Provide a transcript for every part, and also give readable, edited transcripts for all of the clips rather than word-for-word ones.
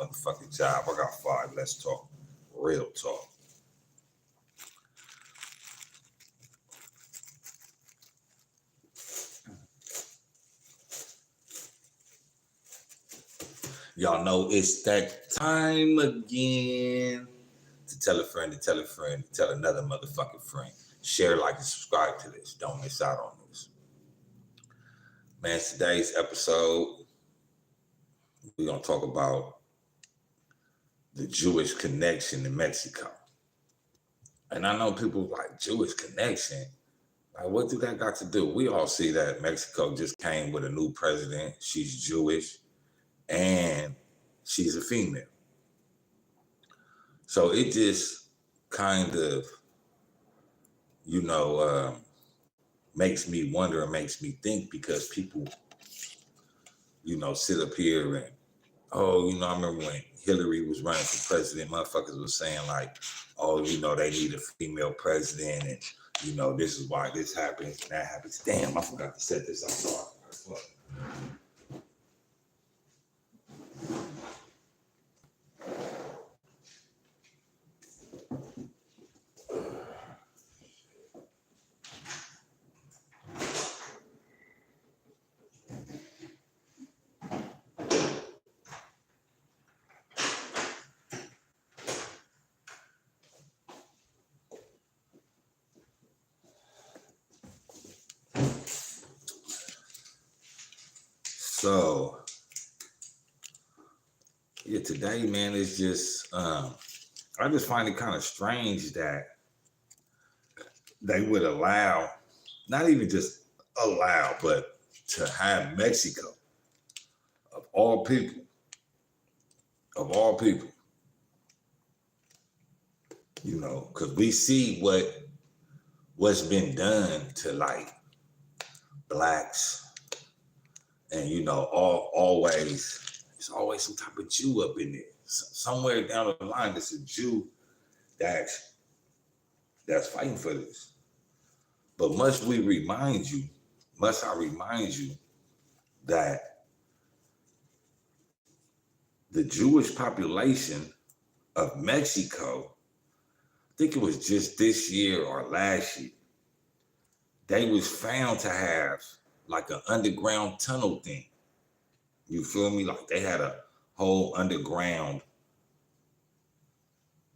motherfucking job. I got 5. Let's talk. Real talk. Y'all know it's that time again to tell a friend, to tell a friend, to tell another motherfucking friend. Share, like, and subscribe to this. Don't miss out on this. Man, today's episode, we're going to talk about the Jewish connection in Mexico. And I know people like, Jewish connection? Like, what do that got to do? We all see that Mexico just came with a new president. She's Jewish and she's a female. So it just kind of, makes me wonder and makes me think, because people, sit up here and, I remember when Hillary was running for president, motherfuckers was saying like, they need a female president, and, this is why this happens, that happens. Damn, I forgot to set this up. Sorry. So, yeah, today, man, it's just, I just find it kind of strange that they would allow, not even just allow, but to have Mexico, of all people, because we see what's been done to, like, blacks. And, always, it's always some type of Jew up in there. Somewhere down the line, there's a Jew that's fighting for this. But must I remind you that the Jewish population of Mexico, I think it was just this year or last year, they was found to have like an underground tunnel thing. You feel me? Like they had a whole underground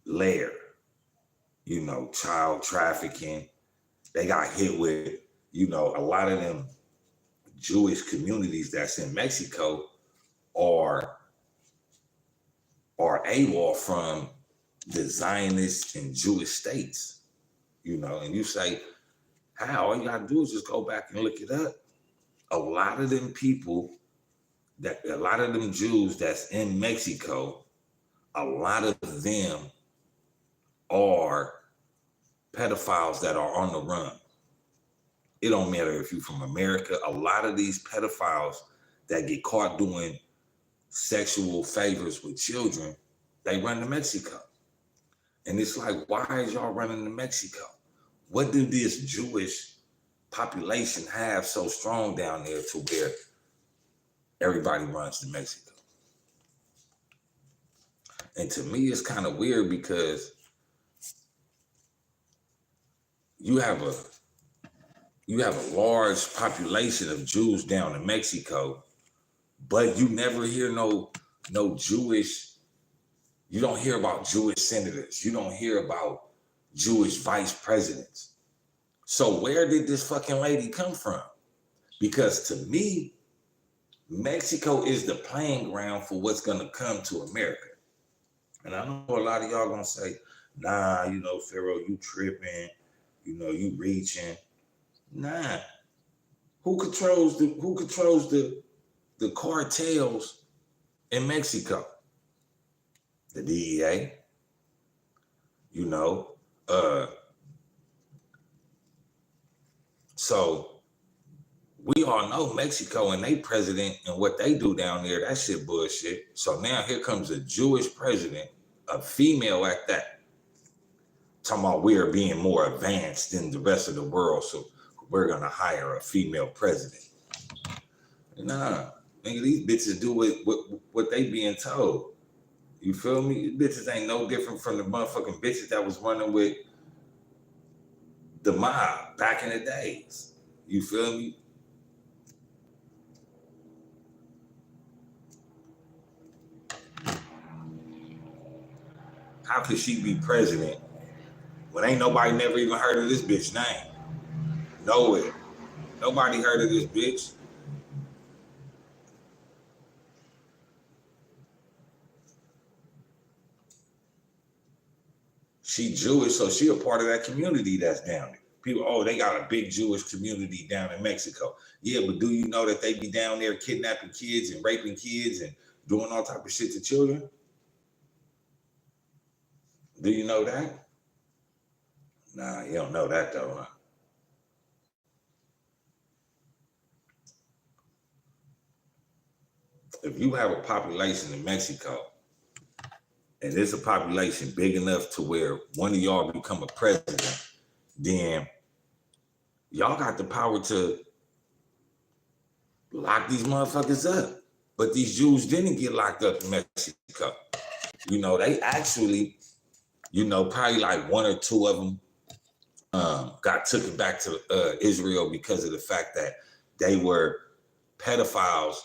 layer, child trafficking. They got hit with, a lot of them Jewish communities that's in Mexico are AWOL from the Zionist and Jewish states, and you say, how? All you gotta do is just go back and look it up. A lot of them Jews that's in Mexico, a lot of them are pedophiles that are on the run. It don't matter if you're from America. A lot of these pedophiles that get caught doing sexual favors with children, they run to Mexico. And it's like, why is y'all running to Mexico? What do this Jewish population have so strong down there to where everybody runs to Mexico? And to me, it's kind of weird, because you have a large population of Jews down in Mexico, but you never hear no Jewish. You don't hear about Jewish senators. You don't hear about Jewish vice presidents. So where did this fucking lady come from? Because to me, Mexico is the playing ground for what's going to come to America. And I know a lot of y'all going to say, nah, Pharaoh, you tripping, you reaching. Nah. Who controls the cartels in Mexico? The DEA. So we all know Mexico and they president and what they do down there, that shit bullshit. So now here comes a Jewish president, a female at that, talking about we are being more advanced than the rest of the world, so we're going to hire a female president. Nah, nigga, these bitches do what they being told. You feel me? Bitches ain't no different from the motherfucking bitches that was running with the mob back in the days. You feel me? How could she be president when ain't nobody never even heard of this bitch name? Nowhere. Nobody heard of this bitch. She Jewish, so she a part of that community that's down there. People, oh, they got a big Jewish community down in Mexico. Yeah, but do you know that they be down there kidnapping kids and raping kids and doing all type of shit to children? Do you know that? Nah, you don't know that though, huh? If you have a population in Mexico and it's a population big enough to where one of y'all become a president, then y'all got the power to lock these motherfuckers up. But these Jews didn't get locked up in Mexico. You know, they actually, probably like one or two of them got taken back to Israel because of the fact that they were pedophiles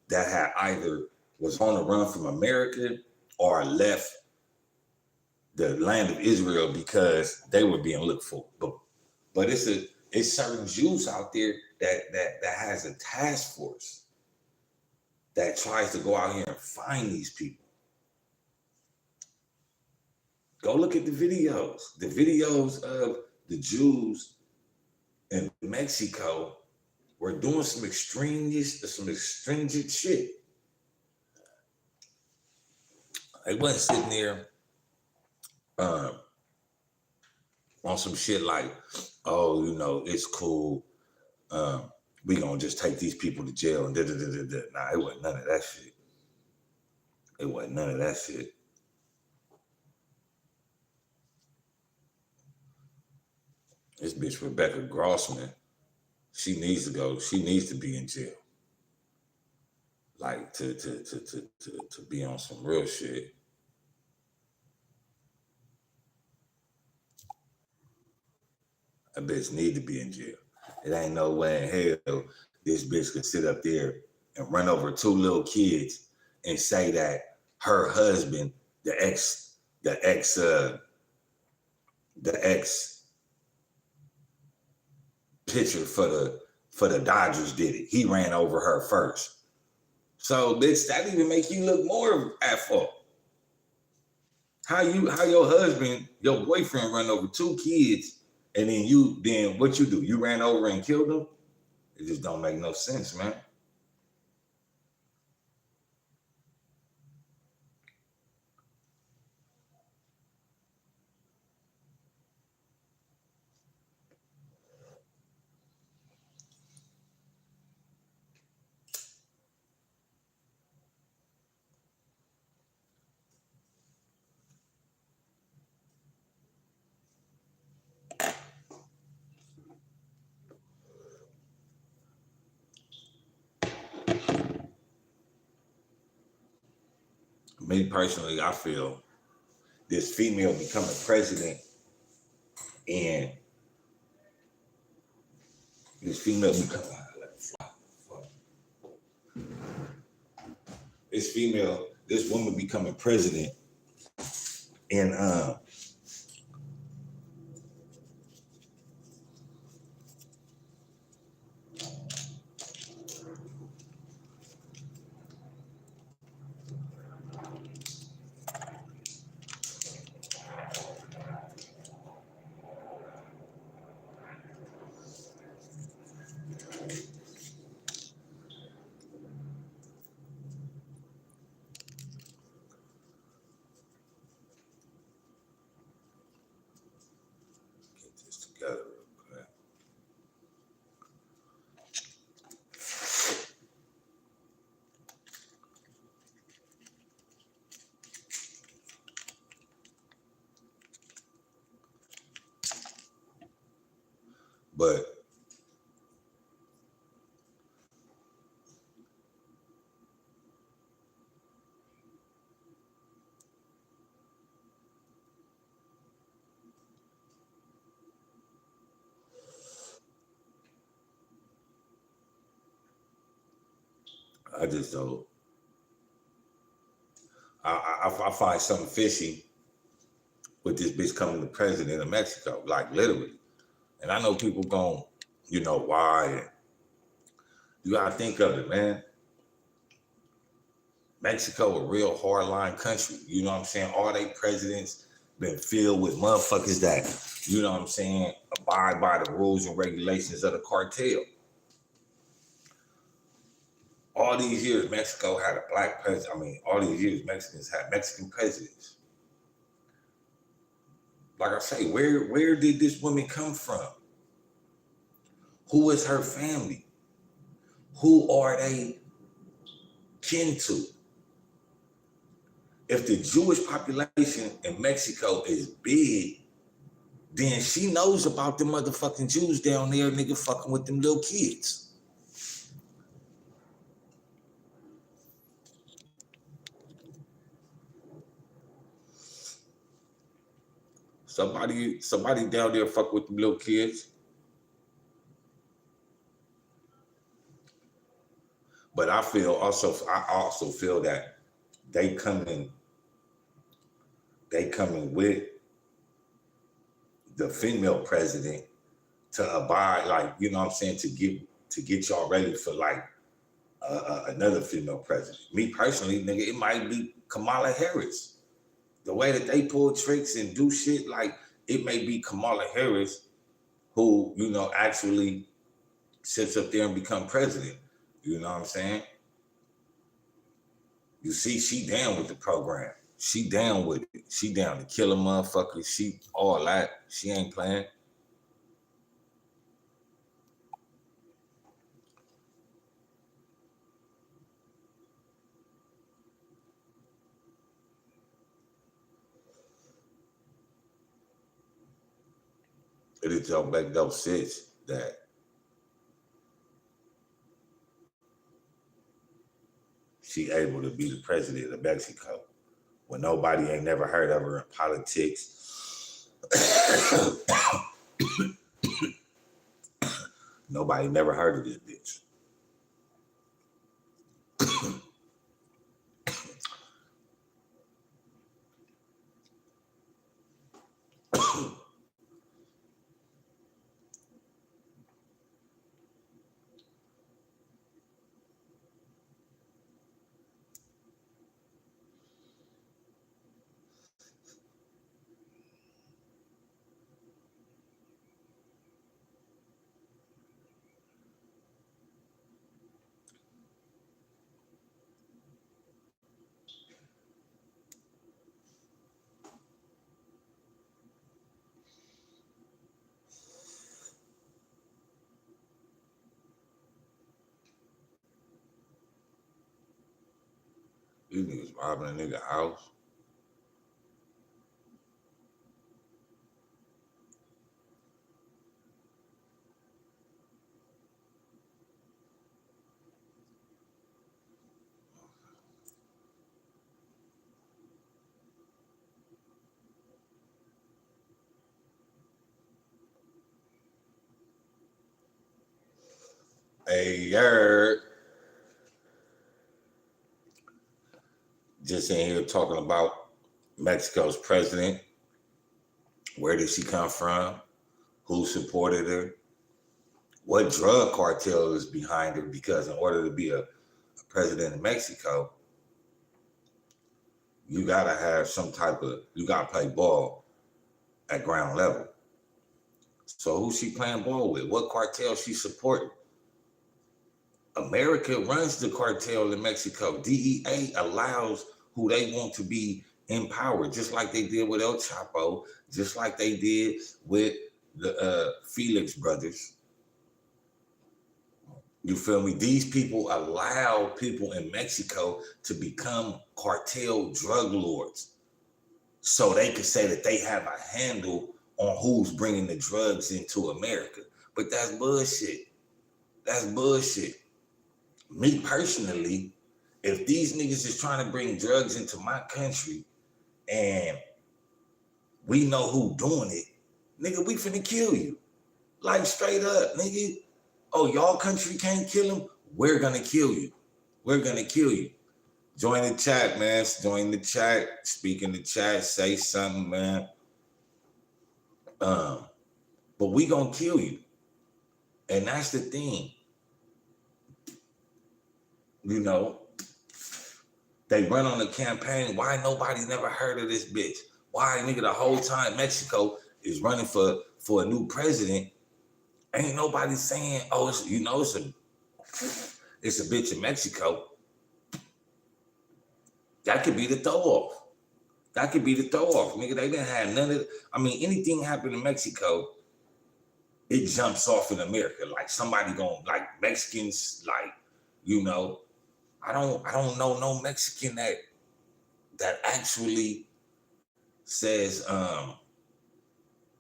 that had either was on the run from America or left the land of Israel because they were being looked for. But it's certain Jews out there that has a task force that tries to go out here and find these people. Go look at the videos. The videos of the Jews in Mexico were doing some extrinsic shit. They wasn't sitting there on some shit like, oh, it's cool. We gonna just take these people to jail and da-da-da-da-da. Nah, it wasn't none of that shit. It wasn't none of that shit. This bitch Rebecca Grossman, she needs to go. She needs to be in jail. Like to be on some real shit. A bitch need to be in jail. It ain't no way in hell this bitch could sit up there and run over two little kids and say that her husband, the ex pitcher for the Dodgers did it. He ran over her first. So bitch, that even make you look more at fault. How your husband, your boyfriend run over two kids and then what you do? You ran over and killed them? It just don't make no sense, man. Me personally, I feel this female becoming president and this female becoming this woman becoming president and get this together real quick. But I just don't. I find something fishy with this bitch coming the president of Mexico, like literally. And I know people going, why? And you gotta think of it, man. Mexico, a real hardline country. You know what I'm saying? All they presidents been filled with motherfuckers that, abide by the rules and regulations of the cartel. All these years, Mexico had a black president. I mean, all these years, Mexicans had Mexican presidents. Like I say, where did this woman come from? Who is her family? Who are they kin to? If the Jewish population in Mexico is big, then she knows about the motherfucking Jews down there, nigga, fucking with them little kids. Somebody down there fuck with them little kids. But I also feel that they coming with the female president to abide, like, you know what I'm saying, to get y'all ready for like another female president. Me personally, nigga, it might be Kamala Harris. The way that they pull tricks and do shit, like, it may be Kamala Harris who, actually sits up there and become president. You know what I'm saying? You see, she down with the program. She down with it. She down to kill a motherfucker. She all that. She ain't playing. It is don't make no sense that she able to be the president of Mexico when nobody ain't never heard of her in politics. Nobody never heard of this bitch. These niggas robbing a nigga house. Hey, just in here talking about Mexico's president. Where did she come from? Who supported her? What drug cartel is behind her? Because in order to be a president of Mexico, you gotta have you gotta play ball at ground level. So who's she playing ball with? What cartel she supporting? America runs the cartel in Mexico. DEA allows who they want to be in power, just like they did with El Chapo, just like they did with the Felix brothers. You feel me? These people allow people in Mexico to become cartel drug lords so they can say that they have a handle on who's bringing the drugs into America. But that's bullshit. That's bullshit. Me personally, if these niggas is trying to bring drugs into my country and we know who doing it, nigga, we finna kill you. Like straight up, nigga. Oh, y'all country can't kill him? We're gonna kill you. We're gonna kill you. Join the chat, man. Join the chat. Speak in the chat. Say something, man. But we gonna kill you. And that's the thing. You know, they run on the campaign. Why nobody never heard of this bitch? Why, nigga, the whole time Mexico is running for a new president, ain't nobody saying, oh, it's, you know, it's a bitch in Mexico. That could be the throw off. That could be the throw off, nigga. They didn't have none of it. I mean, anything happen in Mexico, it jumps off in America. Like somebody going, like Mexicans, like, you know, I don't know no Mexican that actually says,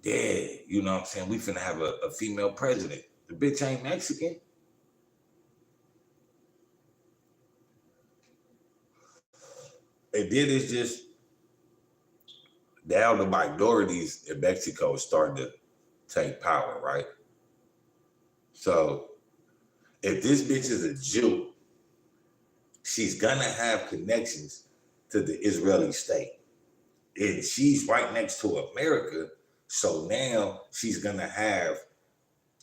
yeah, you know what I'm saying, we finna have a female president. The bitch ain't Mexican. And then it's just, now the minorities in Mexico is starting to take power, right? So if this bitch is a Jew, she's gonna have connections to the Israeli state. And she's right next to America, so now she's gonna have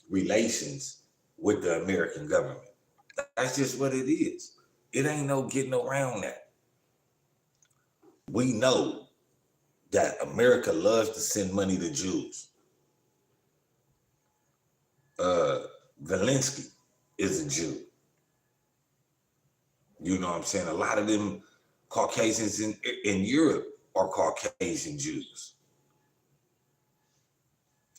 relations with the American government. That's just what it is. It ain't no getting around that. We know that America loves to send money to Jews. Zelensky is a Jew. You know what I'm saying? A lot of them Caucasians in Europe are Caucasian Jews.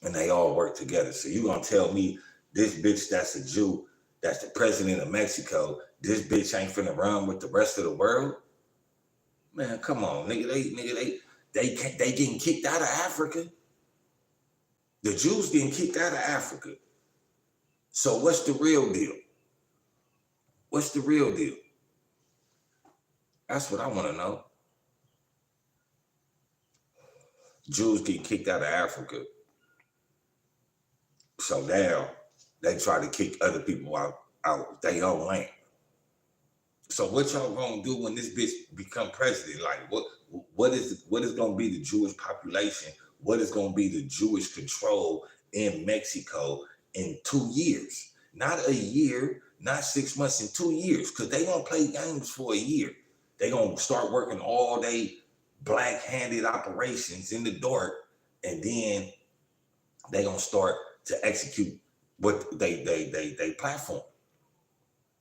And they all work together. So you gonna tell me this bitch that's a Jew, that's the president of Mexico, this bitch ain't finna run with the rest of the world? Man, come on, they getting kicked out of Africa. The Jews getting kicked out of Africa. So what's the real deal? What's the real deal? That's what I want to know. Jews getting kicked out of Africa. So now they try to kick other people out their own land. So what y'all gonna do when this bitch become president? Like what is gonna be the Jewish population? What is gonna be the Jewish control in Mexico in 2 years? Not a year, not 6 months, in 2 years, because they gonna play games for a year. They gonna start working all day black-handed operations in the dark, and then they gonna start to execute what they platform.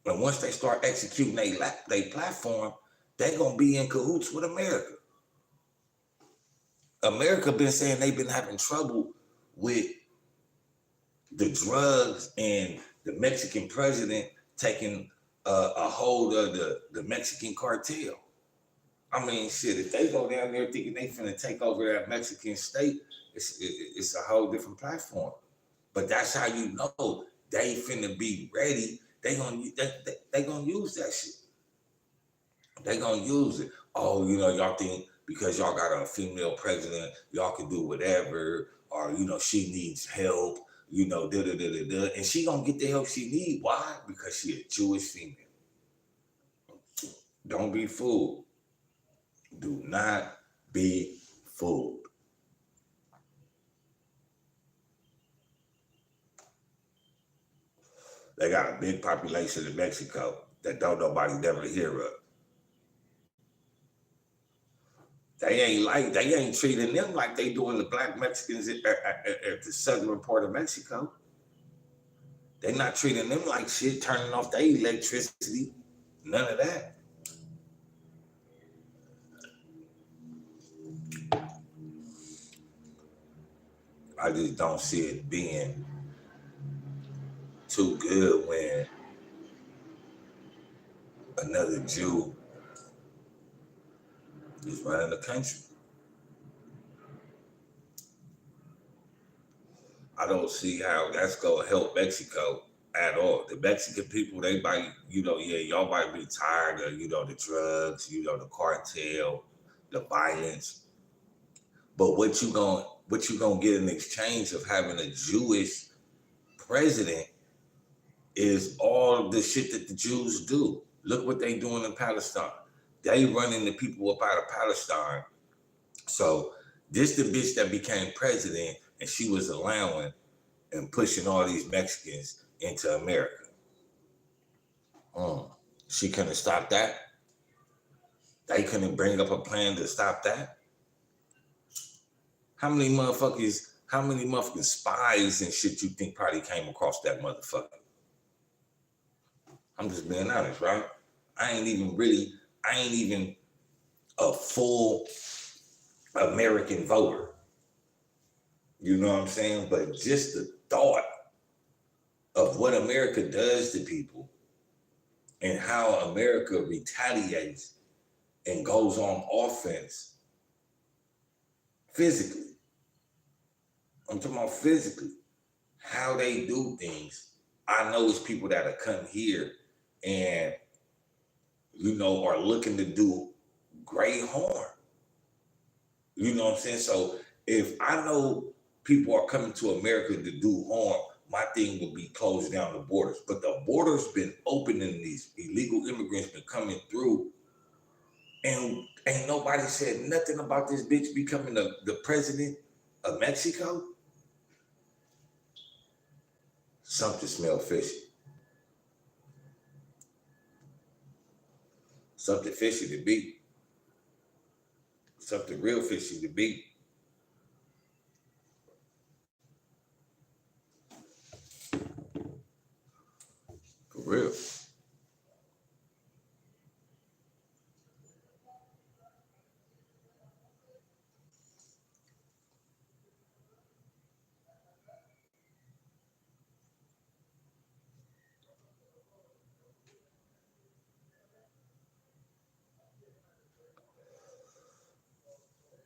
And once they start executing they platform, they gonna be in cahoots with America. America been saying they've been having trouble with the drugs and the Mexican president taking a hold of the Mexican cartel. I mean, shit, if they go down there thinking they finna take over that Mexican state, it's a whole different platform. But that's how you know they finna be ready. They gonna use that shit. They gonna use it. Oh, you know, y'all think because y'all got a female president, y'all can do whatever, or you know, she needs help, you know, and she gonna get the help she need. Why? Because she a Jewish female. Don't be fooled. Do not be fooled. They got a big population in Mexico that don't nobody never hear of. They ain't treating them like they doing the black Mexicans at the southern part of Mexico. They not treating them like shit, turning off their electricity. None of that. I just don't see it being too good when another Jew is running the country. I don't see how that's gonna help Mexico at all. The Mexican people, they might, you know, yeah, y'all might be tired of, you know, the drugs, you know, the cartel, the violence. But what you gonna get in exchange of having a Jewish president is all the shit that the Jews do. Look what they doing in Palestine. They running the people up out of Palestine. So this the bitch that became president, and she was allowing and pushing all these Mexicans into America. She couldn't stop that. They couldn't bring up a plan to stop that. How many motherfucking spies and shit you think probably came across that motherfucker? I'm just being honest, right? I ain't even a full American voter. You know what I'm saying? But just the thought of what America does to people and how America retaliates and goes on offense physically. I'm talking about physically. How they do things. I know it's people that are come here and, are looking to do great harm. You know what I'm saying? So if I know people are coming to America to do harm, my thing would be closing down the borders. But the borders been open and these illegal immigrants been coming through, and ain't nobody said nothing about this bitch becoming the president of Mexico. Something smell fishy. Something fishy to be. Something real fishy to be. For real.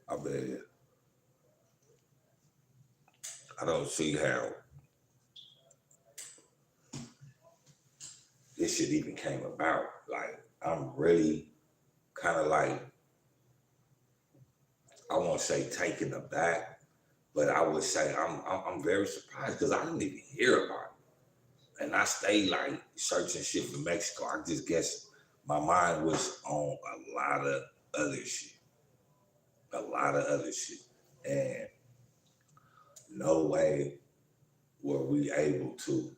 I bet. I don't see how this shit even came about. Like, I'm really kind of like, I won't say taken aback, but I would say I'm very surprised because I didn't even hear about it. And I stayed like searching shit for Mexico. I just guess my mind was on a lot of other shit. A lot of other shit. And no way were we able to,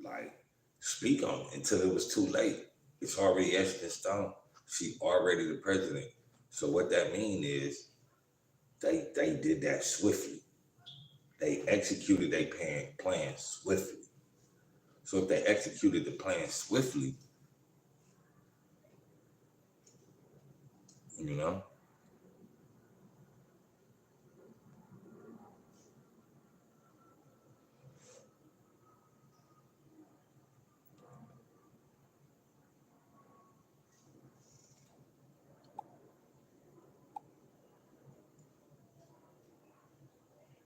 like speak on it until it was too late. It's already etched in stone. She already the president. So what that means is they did that swiftly. They executed their plan swiftly. So if they executed the plan swiftly,